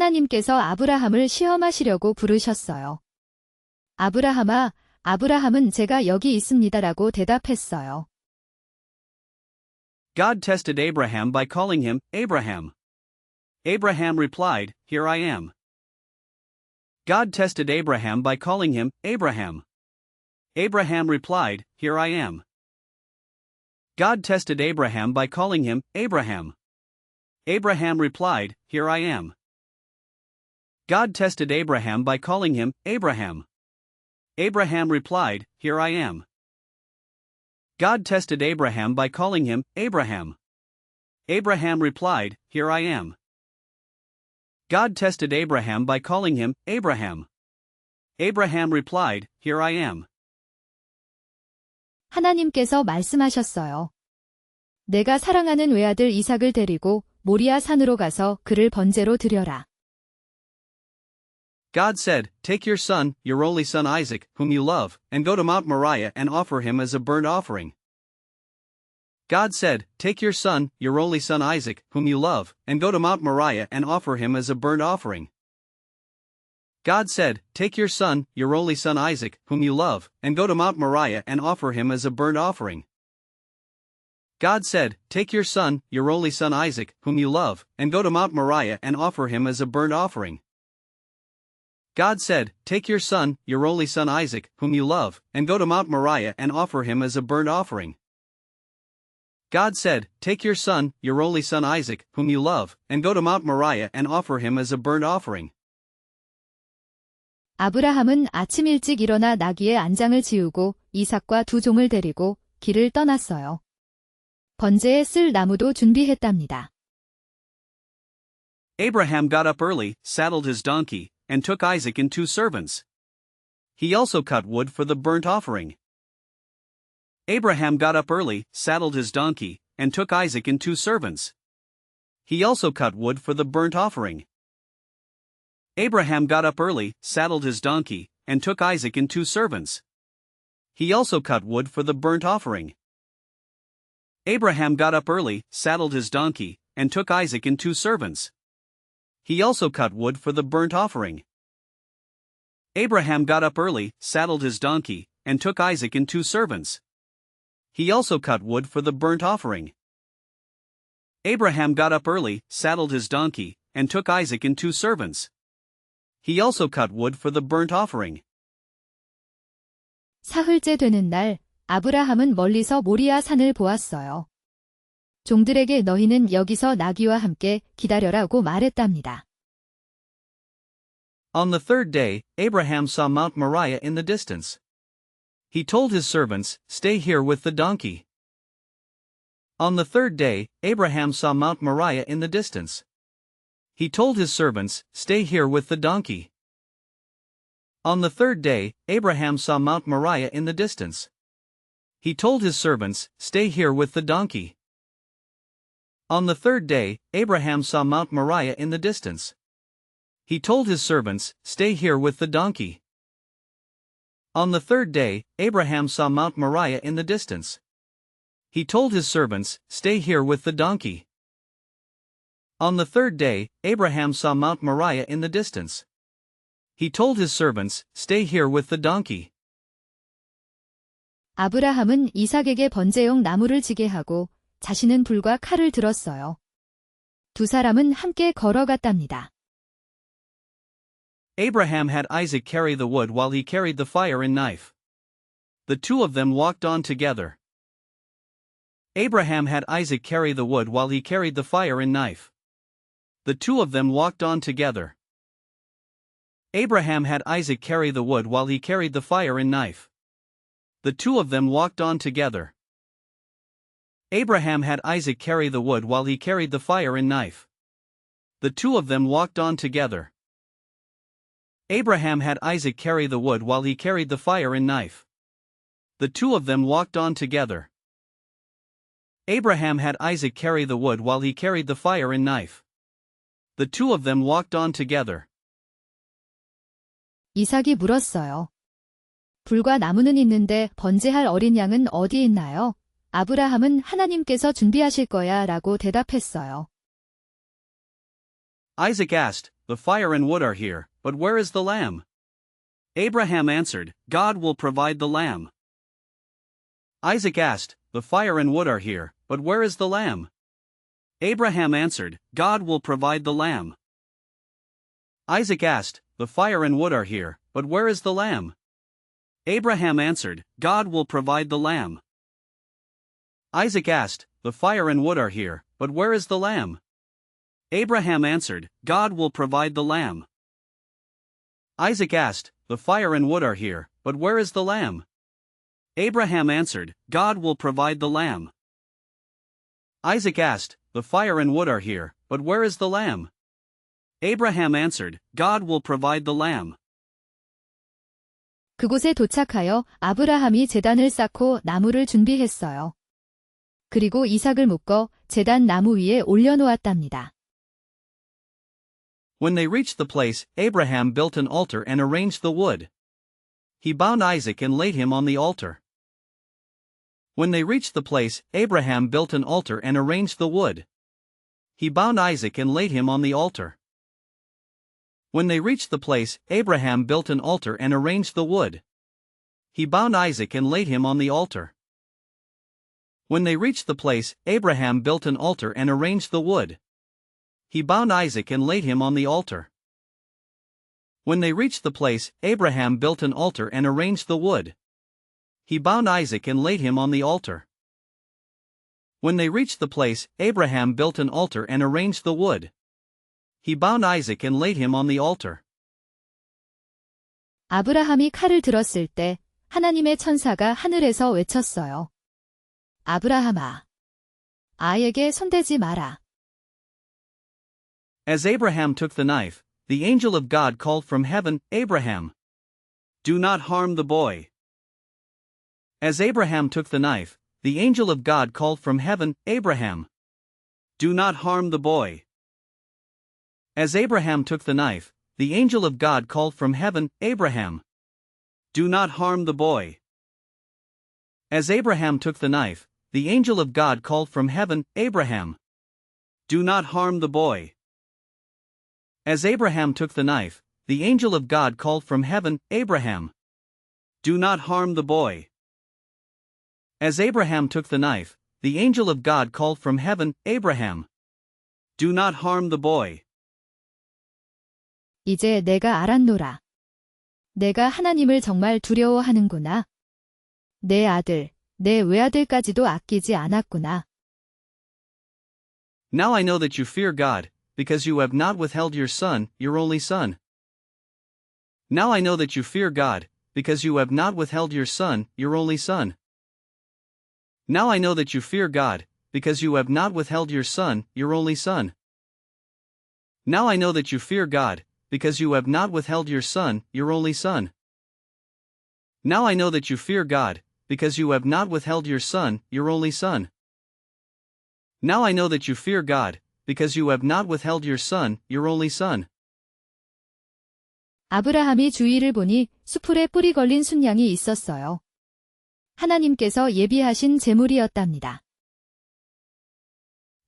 하나님께서 아브라함을 시험하시려고 부르셨어요. 아브라함아, 아브라함은 제가 여기 있습니다라고 대답했어요. God tested Abraham by calling him, Abraham. Abraham replied, Here I am. God tested Abraham by calling him, Abraham. Abraham replied, Here I am. God tested Abraham by calling him, Abraham. Abraham replied, Here I am. God tested Abraham by calling him, Abraham. Abraham replied, Here I am. God tested Abraham by calling him, Abraham. Abraham replied, Here I am. God tested Abraham by calling him, Abraham. Abraham replied, Here I am. 하나님께서 말씀하셨어요. 내가 사랑하는 외아들 이삭을 데리고 모리아 산으로 가서 그를 번제로 드려라. God said, Take your son, your only son Isaac, whom you love, and go to Mount Moriah and offer him as a burnt offering. God said, Take your son, your only son Isaac, whom you love, and go to Mount Moriah and offer him as a burnt offering. God said, Take your son, your only son Isaac, whom you love, and go to Mount Moriah and offer him as a burnt offering. God said, Take your son, your only son Isaac, whom you love, and go to Mount Moriah and offer him as a burnt offering. God said, Take your son, your only son Isaac, whom you love, and go to Mount Moriah and offer him as a burnt offering. God said, Take your son, your only son Isaac, whom you love, and go to Mount Moriah and offer him as a burnt offering. 아브라함은 아침 일찍 일어나 나귀의 안장을 지우고 이삭과 두 종을 데리고 길을 떠났어요. 번제에 쓸 나무도 준비했답니다. Abraham got up early, saddled his donkey, and took Isaac and two servants. He also cut wood for the burnt offering. Abraham got up early, saddled his donkey, and took Isaac and two servants. He also cut wood for the burnt offering. Abraham got up early, saddled his donkey, and took Isaac and two servants. He also cut wood for the burnt offering. Abraham got up early, saddled his donkey, and took Isaac and two servants. He also cut wood for the burnt offering. Abraham got up early, saddled his donkey, and took Isaac and two servants. He also cut wood for the burnt offering. Abraham got up early, saddled his donkey, and took Isaac and two servants. He also cut wood for the burnt offering. 사흘째 되는 날, 아브라함은 멀리서 모리아 산을 보았어요. 종들에게 너희는 여기서 나귀와 함께 기다려라고 말했답니다. On the third day, Abraham saw Mount Moriah in the distance. He told his servants, Stay here with the donkey. On the third day, Abraham saw Mount Moriah in the distance. He told his servants, Stay here with the donkey. On the third day, Abraham saw Mount Moriah in the distance. He told his servants, Stay here with the donkey. On the third day, Abraham saw Mount Moriah in the distance. He told his servants, Stay here with the donkey. On the third day, Abraham saw Mount Moriah in the distance. He told his servants, Stay here with the donkey. On the third day, Abraham saw Mount Moriah in the distance. He told his servants, Stay here with the donkey. 아브라함은 이삭에게 번제용 나무를 지게 하고 자신은 불과 칼을 들었어요. 두 사람은 함께 걸어갔답니다. Abraham had Isaac carry the wood while he carried the fire and knife. The two of them walked on together. Abraham had Isaac carry the wood while he carried the fire and knife. The two of them walked on together. Abraham had Isaac carry the wood while he carried the fire and knife. The two of them walked on together. Abraham had Isaac carry the wood while he carried the fire and knife. The two of them walked on together. Abraham had Isaac carry the wood while he carried the fire and knife. The two of them walked on together. Abraham had Isaac carry the wood while he carried the fire and knife. The two of them walked on together. 이삭이 물었어요. 불과 나무는 있는데 번제할 어린 양은 어디 있나요? 아브라함은 하나님께서 준비하실 거야 라고 대답했어요. Isaac asked, "The fire and wood are here, but where is the lamb?" Abraham answered, "God will provide the lamb." Isaac asked, "The fire and wood are here, but where is the lamb?" Abraham answered, "God will provide the lamb." Isaac asked, "The fire and wood are here, but where is the lamb?" Abraham answered, "God will provide the lamb." Isaac asked, "The fire and wood are here, but where is the lamb?" Abraham answered, "God will provide the lamb." Isaac asked, "The fire and wood are here, but where is the lamb?" Abraham answered, "God will provide the lamb." Isaac asked, "The fire and wood are here, but where is the lamb?" Abraham answered, "God will provide the lamb." 그곳에 도착하여 아브라함이 제단을 쌓고 나무를 준비했어요. 그리고 이삭을 묶어 제단 나무 위에 올려놓았답니다. When they reached the place, Abraham built an altar and arranged the wood. He bound Isaac and laid him on the altar. When they reached the place, Abraham built an altar and arranged the wood. He bound Isaac and laid him on the altar. When they reached the place, Abraham built an altar and arranged the wood. He bound Isaac and laid him on the altar. When they reached the place, Abraham built an altar and arranged the wood. He bound Isaac and laid him on the altar. When they reached the place, Abraham built an altar and arranged the wood. He bound Isaac and laid him on the altar. When they reached the place, Abraham built an altar and arranged the wood. He bound Isaac and laid him on the altar. 아브라함이 칼을 들었을 때 하나님의 천사가 하늘에서 외쳤어요. 아브라함아, 아이에게 손대지 마라. As Abraham took the knife, the angel of God called from heaven, "Abraham, do not harm the boy." As Abraham took the knife, the angel of God called from heaven, "Abraham, do not harm the boy." As Abraham took the knife, the angel of God called from heaven, "Abraham, do not harm the boy." As Abraham took the knife, the angel of God called from heaven, "Abraham, do not harm the boy." As Abraham took the knife, the angel of God called from heaven, "Abraham, do not harm the boy." As Abraham took the knife, the angel of God called from heaven, "Abraham, do not harm the boy." 이제 내가 알았노라. 내가 하나님을 정말 두려워하는구나. 내 아들, 내 외아들까지도 아끼지 않았구나. Now I know that you fear God, because you have not withheld your son, your only son. Now I know that you fear God, because you have not withheld your son, your only son. Now I know that you fear God, because you have not withheld your son, your only son. Now I know that you fear God, because you have not withheld your son, your only son. Now I know that you fear God, because you have not withheld your son, your only son. Now I know that you fear God, because you have not withheld your son, your only son. 아브라함이 주위를 보니 수풀에 뿔이 걸린 순양이 있었어요. 하나님께서 예비하신 제물이었답니다.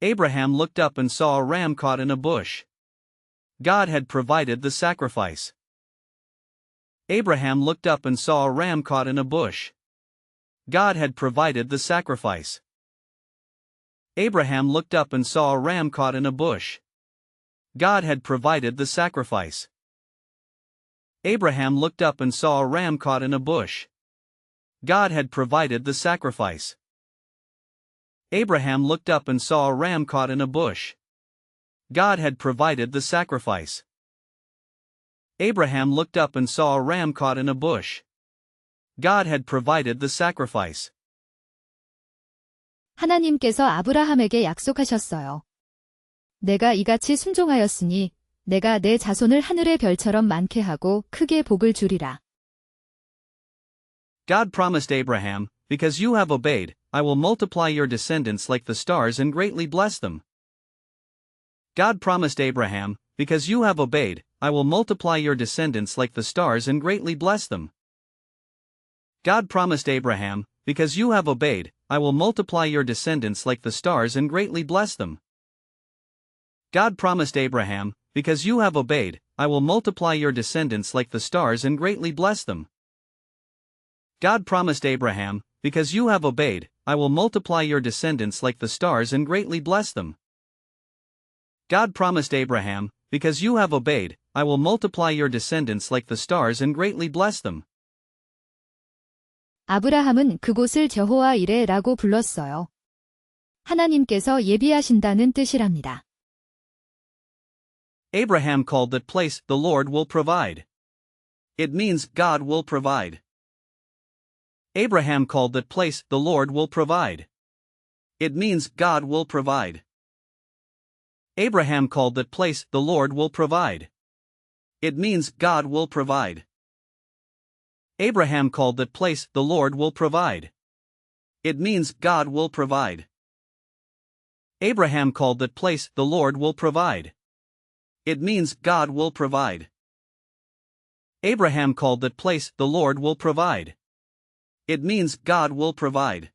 Abraham looked up and saw a ram caught in a bush. God had provided the sacrifice. Abraham looked up and saw a ram caught in a bush. God had provided the sacrifice. Abraham looked up and saw a ram caught in a bush. God had provided the sacrifice. Abraham looked up and saw a ram caught in a bush. God had provided the sacrifice. Abraham looked up and saw a ram caught in a bush. God had provided the sacrifice. Abraham looked up and saw a ram caught in a bush. God had provided the sacrifice. 하나님께서 아브라함에게 약속하셨어요. 내가 이같이 순종하였으니 내가 내 자손을 하늘의 별처럼 많게 하고 크게 복을 주리라. God promised Abraham, because you have obeyed, I will multiply your descendants like the stars and greatly bless them. God promised Abraham, because you have obeyed, I will multiply your descendants like the stars and greatly bless them. God promised Abraham, because you have obeyed, I will multiply your descendants like the stars and greatly bless them. God promised Abraham, because you have obeyed, I will multiply your descendants like the stars and greatly bless them. God promised Abraham, because you have obeyed, I will multiply your descendants like the stars and greatly bless them. God promised Abraham, because you have obeyed, I will multiply your descendants like the stars and greatly bless them. 아브라함은 그곳을 여호와 이레라고 불렀어요. 하나님께서 예비하신다는 뜻이랍니다. Abraham called that place, the Lord will provide. It means God will provide. Abraham called that place, the Lord will provide. It means God will provide. Abraham called that place, the Lord will provide. It means God will provide. Abraham called that place, the Lord will provide. It means God will provide. Abraham called that place, the Lord will provide. It means God will provide. Abraham called that place, the Lord will provide. It means God will provide.